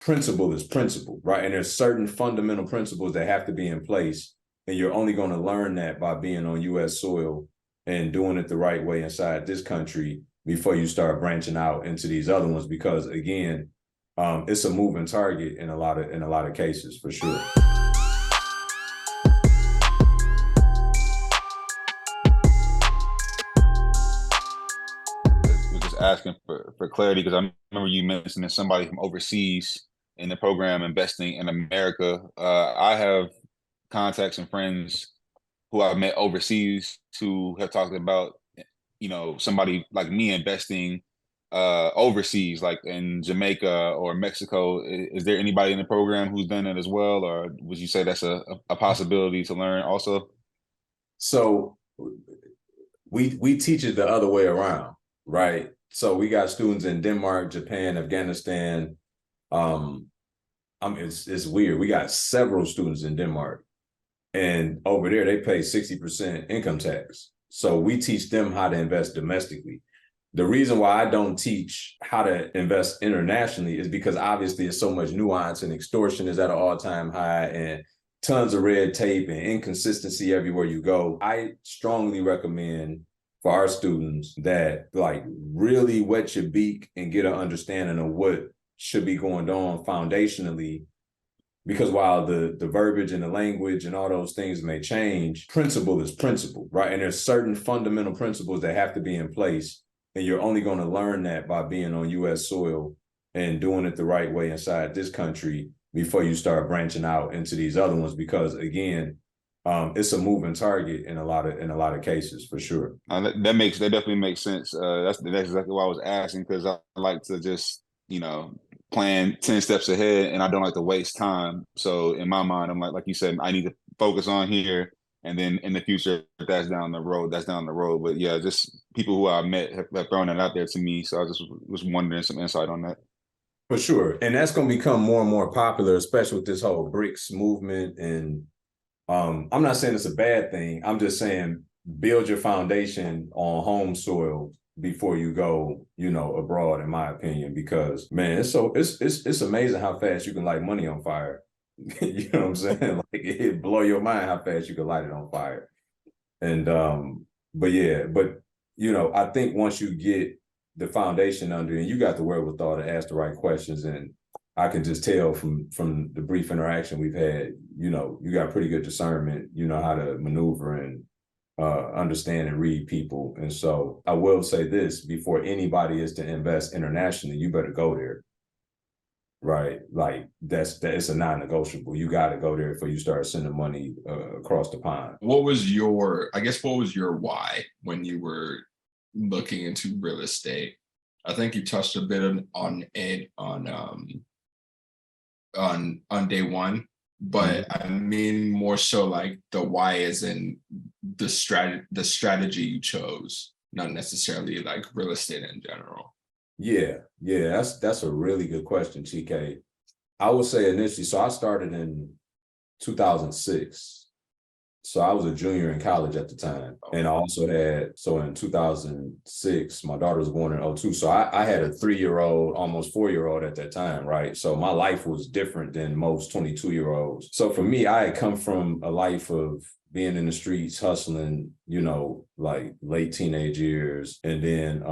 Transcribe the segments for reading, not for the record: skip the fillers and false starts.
principle is principle, right? And there's certain fundamental principles that have to be in place. And you're only going to learn that by being on US soil and doing it the right way inside this country before you start branching out into these other ones. Because again, it's a moving target in a lot of cases, for sure. Was just asking for clarity because I remember you mentioning somebody from overseas in the program investing in America. I have contacts and friends who I've met overseas who have talked about, somebody like me investing overseas, like in Jamaica or Mexico. Is there anybody in the program who's done it as well, or would you say that's a possibility to learn also? So we teach it the other way around, right? So we got students in Denmark, Japan, Afghanistan. It's weird. We got several students in Denmark, and over there they pay 60% income tax. So we teach them how to invest domestically. The reason why I don't teach how to invest internationally is because obviously it's so much nuance, and extortion is at an all-time high, and tons of red tape and inconsistency everywhere you go. I strongly recommend for our students that really wet your beak and get an understanding of what should be going on foundationally. Because while the verbiage and the language and all those things may change, principle is principle, right? And there's certain fundamental principles that have to be in place. And you're only going to learn that by being on US soil and doing it the right way inside this country before you start branching out into these other ones. Because again, it's a moving target in a lot of cases, for sure. That definitely makes sense. That's exactly why I was asking, because I like to just plan 10 steps ahead, and I don't like to waste time. So in my mind, I'm like you said, I need to focus on here, and then in the future, if that's down the road, that's down the road. But yeah, just people who I met have thrown that out there to me. So I just was wondering some insight on that. For sure. And that's going to become more and more popular, especially with this whole BRICS movement. And I'm not saying it's a bad thing. I'm just saying build your foundation on home soil before you go, abroad, in my opinion, because man, it's amazing how fast you can light money on fire. You know what I'm saying? Like, it blow your mind how fast you can light it on fire. And I think once you get the foundation under, and you got the wherewithal to ask the right questions, and I can just tell from the brief interaction we've had, you got pretty good discernment, you know how to maneuver and understand and read people. And so I will say this: before anybody is to invest internationally, you better go there, right? Like that's a non-negotiable. You got to go there before you start sending money across the pond. What was your why when you were looking into real estate? I think you touched a bit on it on day one, but I mean more so like the why is in the strategy you chose, not necessarily like real estate in general. Yeah, that's a really good question, TK. I would say initially, so I started in 2006. So I was a junior in college at the time. And I also in 2006, my daughter was born in 2002. So I had a 3-year-old, almost 4-year-old at that time, right? So my life was different than most 22-year-olds. So for me, I had come from a life of being in the streets, hustling, like late teenage years. And then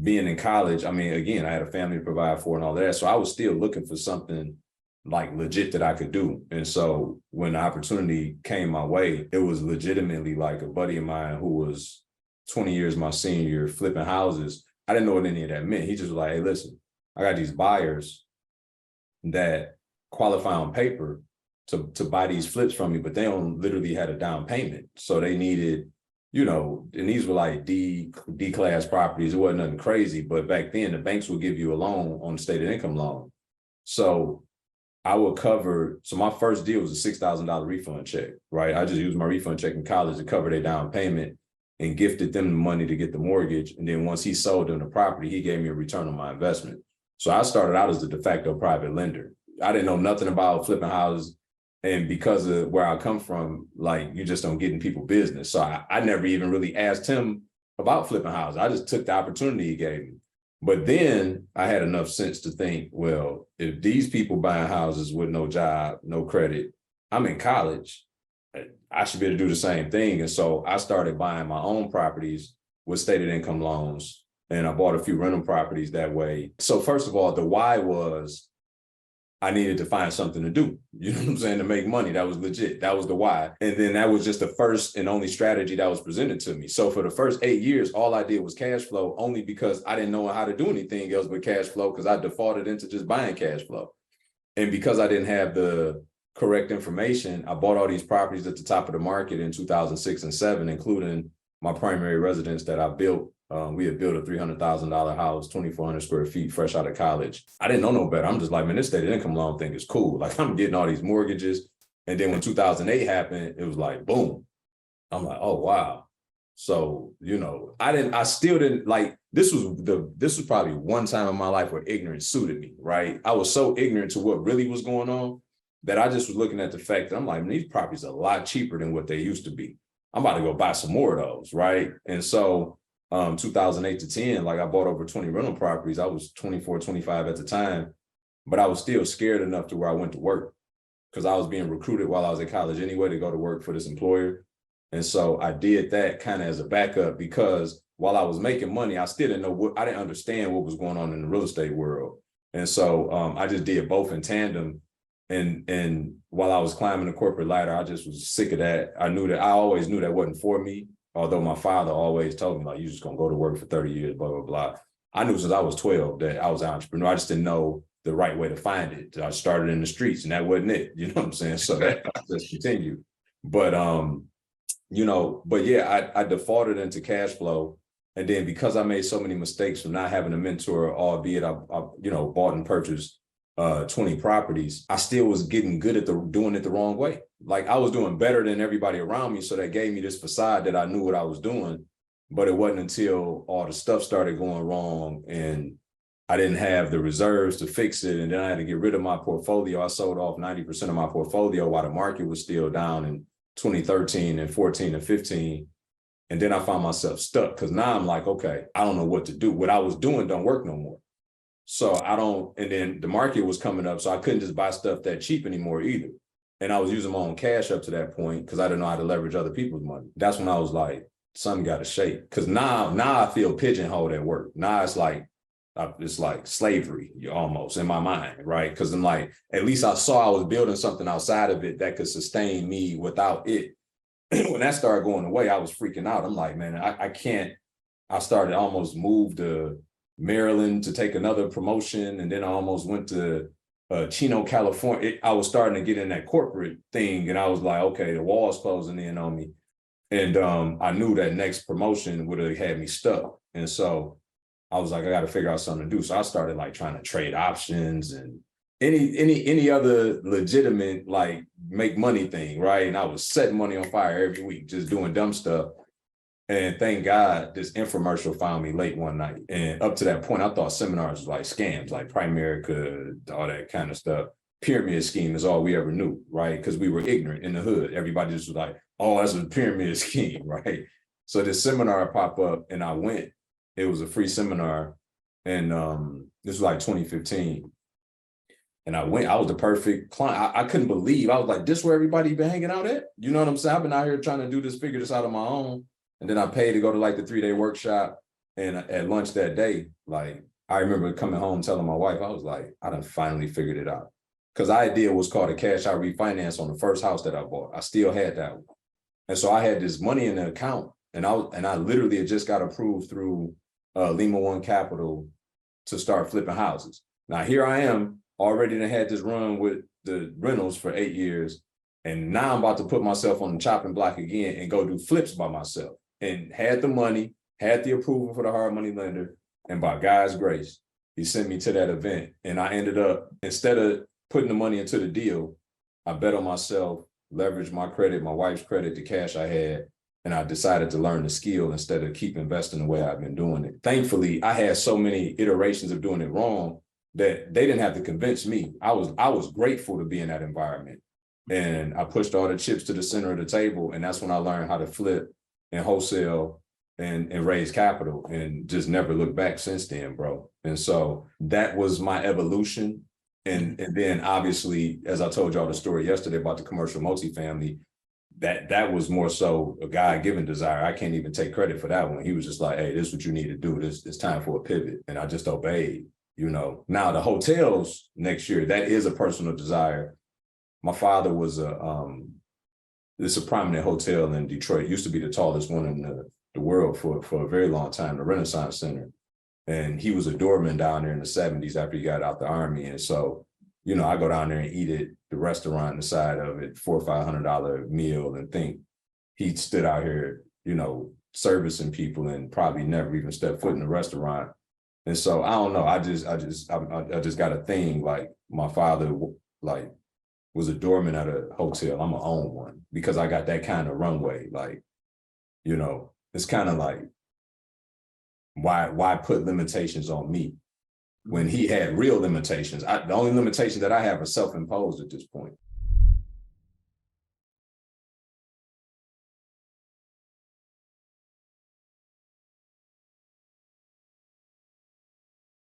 being in college, I mean, again, I had a family to provide for and all that. So I was still looking for something like legit that I could do. And so when the opportunity came my way, it was legitimately like a buddy of mine who was 20 years my senior, flipping houses. I didn't know what any of that meant. He just was like, hey, listen, I got these buyers that qualify on paper to buy these flips from me, but they don't literally had a down payment. So they needed, and these were like D class properties. It wasn't nothing crazy, but back then the banks would give you a loan on the stated income loan. So I would cover, so my first deal was a $6,000 refund check, right? I just used my refund check in college to cover their down payment and gifted them the money to get the mortgage. And then once he sold them the property, he gave me a return on my investment. So I started out as the de facto private lender. I didn't know nothing about flipping houses. And because of where I come from, like, you just don't get in people's business. So I never even really asked him about flipping houses. I just took the opportunity he gave me. But then I had enough sense to think, well, if these people buying houses with no job, no credit, I'm in college, I should be able to do the same thing. And so I started buying my own properties with stated income loans. And I bought a few rental properties that way. So first of all, the why was I needed to find something to do, you know what I'm saying, to make money. That was legit. That was the why. And then that was just the first and only strategy that was presented to me. So for the first 8 years, all I did was cash flow, only because I didn't know how to do anything else but cash flow, because I defaulted into just buying cash flow. And because I didn't have the correct information, I bought all these properties at the top of the market in 2006 and 7, including my primary residence that I built. We had built a $300,000 house, 2,400 square feet, fresh out of college. I didn't know no better. I'm just like, man, this stated income loan thing is cool. Like, I'm getting all these mortgages. And then when 2008 happened, it was like, boom. I'm like, oh, wow. So, you know, I still didn't like, this was probably one time in my life where ignorance suited me, right? I was so ignorant to what really was going on that I just was looking at the fact that I'm like, man, these properties are a lot cheaper than what they used to be. I'm about to go buy some more of those, right? And so 2008 to 10, like I bought over 20 rental properties. I was 24, 25 at the time, but I was still scared enough to where I went to work because I was being recruited while I was in college anyway to go to work for this employer. And so I did that kind of as a backup, because while I was making money, I still didn't know I didn't understand what was going on in the real estate world. And so I just did both in tandem. And while I was climbing the corporate ladder, I just was sick of that. I always knew that wasn't for me. Although my father always told me, like, you're just gonna go to work for 30 years, blah, blah, blah. I knew since I was 12 that I was an entrepreneur. I just didn't know the right way to find it. I started in the streets and that wasn't it. You know what I'm saying? So that just continued. But you know, but yeah, I defaulted into cash flow. And then because I made so many mistakes from not having a mentor, albeit I you know, bought and purchased 20 properties, I still was getting good at doing it the wrong way. Like, I was doing better than everybody around me. So that gave me this facade that I knew what I was doing. But it wasn't until all the stuff started going wrong and I didn't have the reserves to fix it. And then I had to get rid of my portfolio. I sold off 90% of my portfolio while the market was still down in 2013 and 14 and 15. And then I found myself stuck, because now I'm like, okay, I don't know what to do. What I was doing don't work no more. So and then the market was coming up, so I couldn't just buy stuff that cheap anymore either. And I was using my own cash up to that point because I didn't know how to leverage other people's money. That's when I was like, something got to shake. Because now I feel pigeonholed at work. Now it's like slavery almost in my mind, right? Because I'm like, at least I saw I was building something outside of it that could sustain me without it. When that started going away, I was freaking out. I'm like, man, I can't. I started almost moved to Maryland to take another promotion. And then I almost went to Chino, California. I was starting to get in that corporate thing. And I was like, okay, the wall's closing in on me. And I knew that next promotion would have had me stuck. And so I was like, I got to figure out something to do. So I started like trying to trade options and any other legitimate, like, make money thing, right? And I was setting money on fire every week, just doing dumb stuff. And thank God this infomercial found me late one night. And up to that point, I thought seminars was like scams, like Primerica, all that kind of stuff. Pyramid scheme is all we ever knew, right? Because we were ignorant in the hood. Everybody just was like, oh, that's a pyramid scheme, right? So this seminar popped up and I went. It was a free seminar. And this was like 2015. And I went, I was the perfect client. I couldn't believe, I was like, this where everybody been hanging out at? You know what I'm saying? I've been out here trying to figure this out on my own. And then I paid to go to like the 3-day workshop. And at lunch that day, like, I remember coming home telling my wife, I was like, I done finally figured it out. Because I did what's called a cash out refinance on the first house that I bought. I still had that one. And so I had this money in the account, and I literally had just got approved through Lima One Capital to start flipping houses. Now here I am, already had this run with the rentals for 8 years. And now I'm about to put myself on the chopping block again and go do flips by myself. And had the money, had the approval for the hard money lender. And by God's grace, he sent me to that event. And I ended up, instead of putting the money into the deal, I bet on myself, leveraged my credit, my wife's credit, the cash I had. And I decided to learn the skill instead of keep investing the way I've been doing it. Thankfully, I had so many iterations of doing it wrong that they didn't have to convince me. I was grateful to be in that environment. And I pushed all the chips to the center of the table. And that's when I learned how to flip and wholesale and raise capital and just never look back since then, bro. And so that was my evolution. And then obviously, as I told y'all the story yesterday about the commercial multifamily, that was more so a God-given desire. I can't even take credit for that one. He was just like, hey, this is what you need to do. It's time for a pivot. And I just obeyed, you know. Now the hotels next year, that is a personal desire. My father was it's a prominent hotel in Detroit. It used to be the tallest one in the world for a very long time, the Renaissance Center. And he was a doorman down there in the 70s after he got out the Army. And so, you know, I go down there and eat at the restaurant inside of it, $400 or $500 meal, and think he stood out here, you know, servicing people and probably never even stepped foot in the restaurant. And so I don't know. I just got a thing, like my father like was a doorman at a hotel. I'm gonna own one because I got that kind of runway. Like, you know, it's kind of like, why put limitations on me when he had real limitations? The only limitation that I have are self-imposed at this point.